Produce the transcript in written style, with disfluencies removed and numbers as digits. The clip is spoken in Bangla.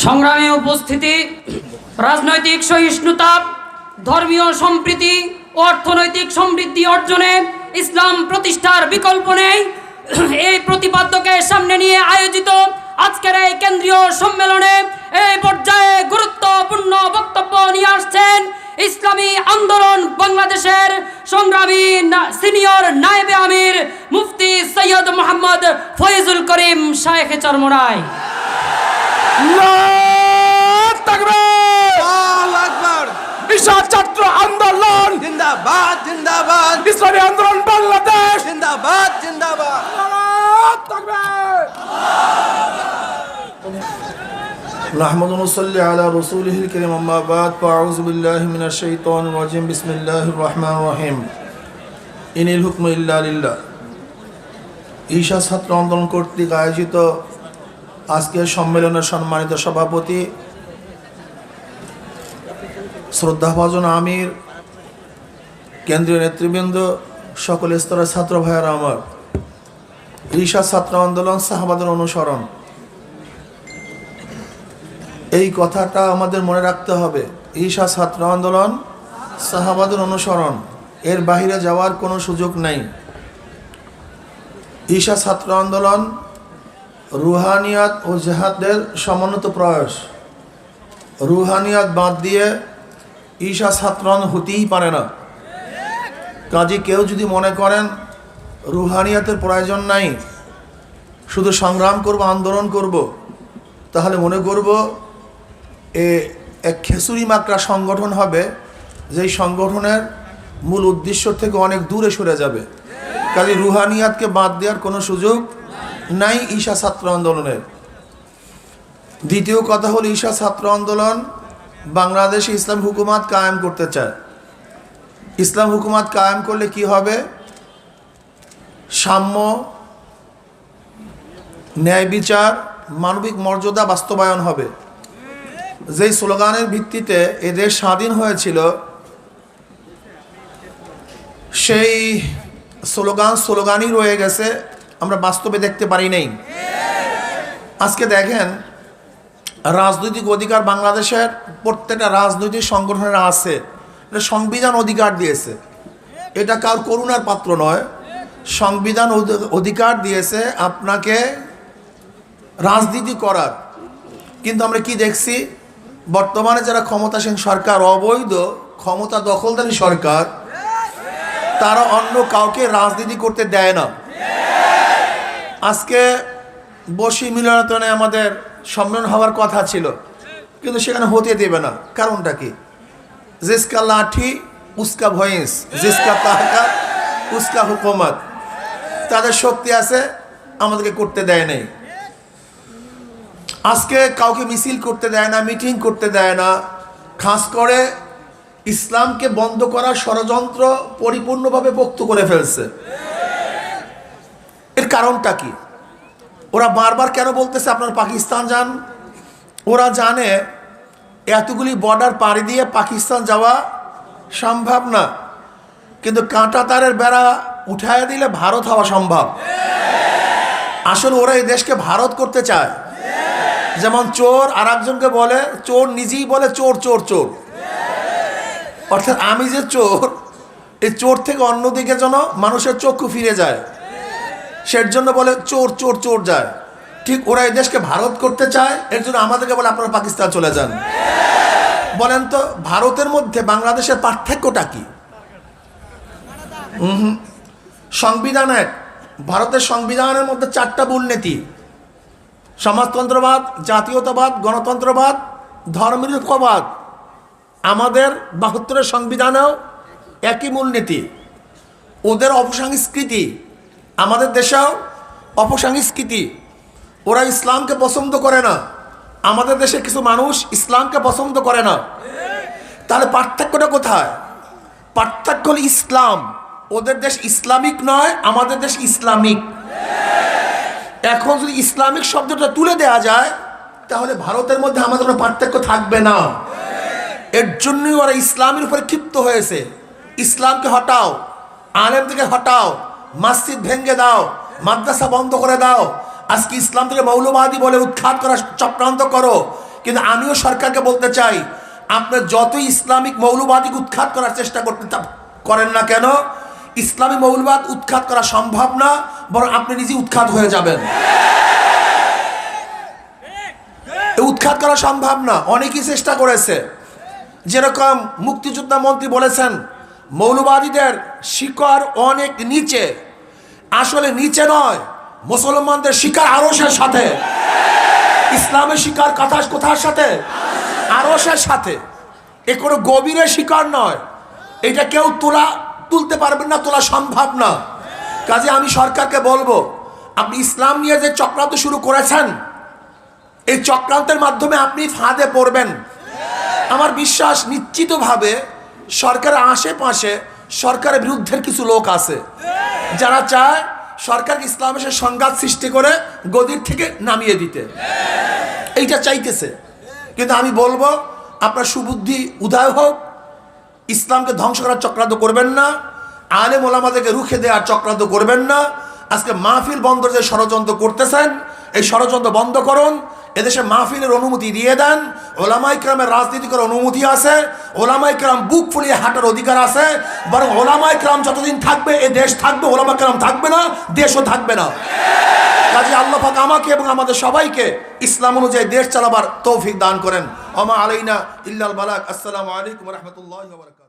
সংগ্রামী উপস্থিতি, রাজনৈতিক সহিষ্ণুতা, ধর্মীয় সম্প্রীতি ও অর্থনৈতিক সমৃদ্ধি অর্জনে ইসলাম প্রতিষ্ঠার বিকল্প নেই। এই প্রতিপাদ্যকে সামনে নিয়ে আয়োজিত আজকের এই কেন্দ্রীয় সম্মেলনে এই পর্যায়ে গুরুত্বপূর্ণ বক্তব্য নিয়ে আসছেন ইসলামী আন্দোলন বাংলাদেশের সংগ্রামী সিনিয়র নায়েবে আমির মুফতি সৈয়দ মোহাম্মদ ফয়জুল করিম শায়েখ চরমোনাই। ছাত্র আন্দোলন জিন্দাবাদ জিন্দাবাদ, ইসলামী আন্দোলন বাংলাদেশ জিন্দাবাদ জিন্দাবাদ। নাহমাদু নুসাল্লি আলা রাসূলিহিল কারীম, আম্মা বাদ, ফাআউযু বিল্লাহি মিনাশ শাইতানির রাজীম, বিসমিল্লাহির রহমানির রহিম। ইনিল হুকমু ইল্লা লিল্লাহ। ঈশা ছাত্র আন্দোলন কর্তৃক আয়োজিত আজকের সম্মেলনের সম্মানিত সভাপতি শ্রদ্ধাভাজন আমির, কেন্দ্রীয় নেতৃবৃন্দ, সকল স্তরের ছাত্র ভাইয়েরা আমার, ঈশা ছাত্র আন্দোলন সাহাবাদের অনুসরণ, এই কথাটা আমাদের মনে রাখতে হবে। ঈশা ছাত্র আন্দোলন সাহাবাদের অনুসরণ, এর বাহিরে যাওয়ার কোনো সুযোগ নেই। ঈশা ছাত্র আন্দোলন রুহানিয়াত ও জেহাদের সমন্বিত প্রয়াস। রুহানিয়াত বাদ দিয়ে ঈশা ছাত্র হতেই পারে না। কাজে কেউ যদি মনে করেন রুহানিয়াতের প্রয়োজন নাই, শুধু সংগ্রাম করব, আন্দোলন করব, তাহলে মনে করব এক খেসুরি মাকড়া সংগঠন হবে, যেই সংগঠনের মূল উদ্দেশ্য থেকে অনেক দূরে সরে যাবে। কাজে রুহানিয়াতকে বাদ দেওয়ার কোনো সুযোগ নাই ঈশা ছাত্র আন্দোলনের। দ্বিতীয় কথা হল, ঈশা ছাত্র আন্দোলন বাংলাদেশে ইসলাম হুকুমাত কায়েম করতে চায়। ইসলাম হুকুমাত কায়েম করলে কি হবে? সাম্য, ন্যায় বিচার, মানবিক মর্যাদা বাস্তবায়ন হবে। যেই স্লোগানের ভিত্তিতে এদেশ স্বাধীন হয়েছিল, সেই স্লোগানই রয়ে গেছে, আমরা বাস্তবে দেখতে পারি নাই। আজকে দেখেন, রাজনৈতিক অধিকার বাংলাদেশের প্রত্যেকটা রাজনৈতিক সংগঠনের আছে, এটা সংবিধান অধিকার দিয়েছে, এটা কার করুণার পাত্র নয়। সংবিধান অধিকার দিয়েছে আপনাকে রাজনীতি করার। কিন্তু আমরা কি দেখছি, বর্তমানে যারা ক্ষমতাসীন সরকার, অবৈধ ক্ষমতা দখলদারী সরকার, তারা অন্য কাউকে রাজনীতি করতে দেয় না। আজকে বসি মিলনায়তনে আমাদের সম্মেলন হওয়ার কথা ছিল, কিন্তু সেখানে হতে দেবে না। কারণটা কি? জিসকা লাঠি উসকা ভয়েস, জিসকা তাহকাত উসকা হুকুমত। তাদের শক্তি আছে, আমাদেরকে করতে দেয় নাই। আজকে কাউকে মিছিল করতে দেয় না, মিটিং করতে দেয় না। খাস করে ইসলামকে বন্ধ করার ষড়যন্ত্র পরিপূর্ণভাবে পোক্ত করে ফেলছে। এর কারণটা কি? ওরা বারবার কেন বলতেছে আপনারা পাকিস্তান যান? ওরা জানে এতগুলি বর্ডার পাড়ি দিয়ে পাকিস্তান যাওয়া সম্ভব না, কিন্তু কাঁটা তারের বেড়া উঠায় দিলে ভারত হওয়া সম্ভব। আসলে ওরা এই দেশকে ভারত করতে চায়। যেমন চোর আর একজনকে বলে চোর, নিজেই বলে চোর চোর চোর, অর্থাৎ আমি যে চোর, এই চোর থেকে অন্যদিকে যেন মানুষের চক্ষু ফিরে যায়, সের জন্য বলে চোর চোর চোর যায়। ঠিক ওরা এই দেশকে ভারত করতে চায়, এর জন্য আমাদেরকে বলে আপনারা পাকিস্তান চলে যান। বলেন তো, ভারতের মধ্যে বাংলাদেশের পার্থক্যটা কি? সংবিধান এক। ভারতের সংবিধানের মধ্যে 4টা মূলনীতি: সমাজতন্ত্রবাদ, জাতীয়তাবাদ, গণতন্ত্রবাদ, ধর্মনিরপেক্ষবাদ। আমাদের 72-এর সংবিধানেও একই মূলনীতি। ওদের অপসংস্কৃতি, আমাদের দেশেও অপসংস্কৃতি। ওরা ইসলামকে পছন্দ করে না, আমাদের দেশে কিছু মানুষ ইসলামকে পছন্দ করে না। তাহলে পার্থক্যটা কোথায়? পার্থক্য হল ইসলাম। ওদের দেশ ইসলামিক নয়, আমাদের দেশ ইসলামিক। এখন যদি ইসলামিক শব্দটা তুলে দেওয়া যায়, তাহলে ভারতের মধ্যে আমাদের কোনো পার্থক্য থাকবে না। এর জন্যই ওরা ইসলামের উপরে ক্ষিপ্ত হয়েছে। ইসলামকে হটাও, আলেম থেকে হটাও, মসজিদ ভেঙে দাও, মাদ্রাসা বন্ধ করে দাও, আজকে ইসলাম থেকে মৌলবাদী বলে উৎখাত করার চক্রান্ত করো। কিন্তু আমিও সরকারকে বলতে চাই, আপনি যতই ইসলামিক মৌলবাদী উৎখাত করার চেষ্টা করেন না কেন, ইসলামী মৌলবাদ উৎখাত করা সম্ভব না, বরং আপনি নিজে উৎখাত হয়ে যাবেন। উৎখাত করা সম্ভব না। অনেকেই চেষ্টা করেছে, যেরকম মুক্তিযোদ্ধা মন্ত্রী বলেছেন মৌলবাদীদের শিকড় অনেক নিচে। আসলে নিচে নয়, মুসলমানদের শিকড় আরশের সাথে। ইসলামের শিকড় কোথার সাথে? আরশের সাথে। এ কোনো গভীরের শিকড় নয়, এটা কেউ তুলতে পারবেন না, তোলা সম্ভব না। কাজে আমি সরকারকে বলবো, আপনি ইসলাম নিয়ে যে চক্রান্ত শুরু করেছেন, এই চক্রান্তের মাধ্যমে আপনি ফাঁদে পড়বেন। আমার বিশ্বাস নিশ্চিতভাবে সরকারের আশেপাশে সরকারের বিরুদ্ধের কিছু লোক আছে, যারা চায় সরকার ইসলামের সাথে সংঘাত সৃষ্টি করে গদির থেকে নামিয়ে দিতে, এইটা চাইতেছে। কিন্তু আমি বলবো, আপনার সুবুদ্ধি উদয় হোক, ইসলামকে ধ্বংস করার চক্রান্ত করবেন না, আলেম ওলামাদেরকে রুখে দেওয়ার চক্রান্ত করবেন না। আজকে মাহফিল বন্ধের যে ষড়যন্ত্র করতেছেন, এই ষড়যন্ত্র বন্ধ করুন। এদেশে মাহফিলের অনুমতি দিয়ে দেন। ওলামায়ে কেরামের রাজনীতি করার অনুমতি আছে, ওলামায়ে কেরাম বুক ফুলিয়ে হাঁটার অধিকার আছে। বরং ওলামায়ে কেরাম যতদিন থাকবে এ দেশ থাকবে, ওলামায়ে কেরাম থাকবে না দেশও থাকবে না। কাজে আল্লাহ পাক আমাকে এবং আমাদের সবাইকে ইসলাম অনুযায়ী দেশ চালাবার তৌফিক দান করেন। ওমা আলাইনা ইল্লাল বালাগ। আসসালামু আলাইকুম ওয়া রাহমাতুল্লাহি ওয়া বারাকাতুহু।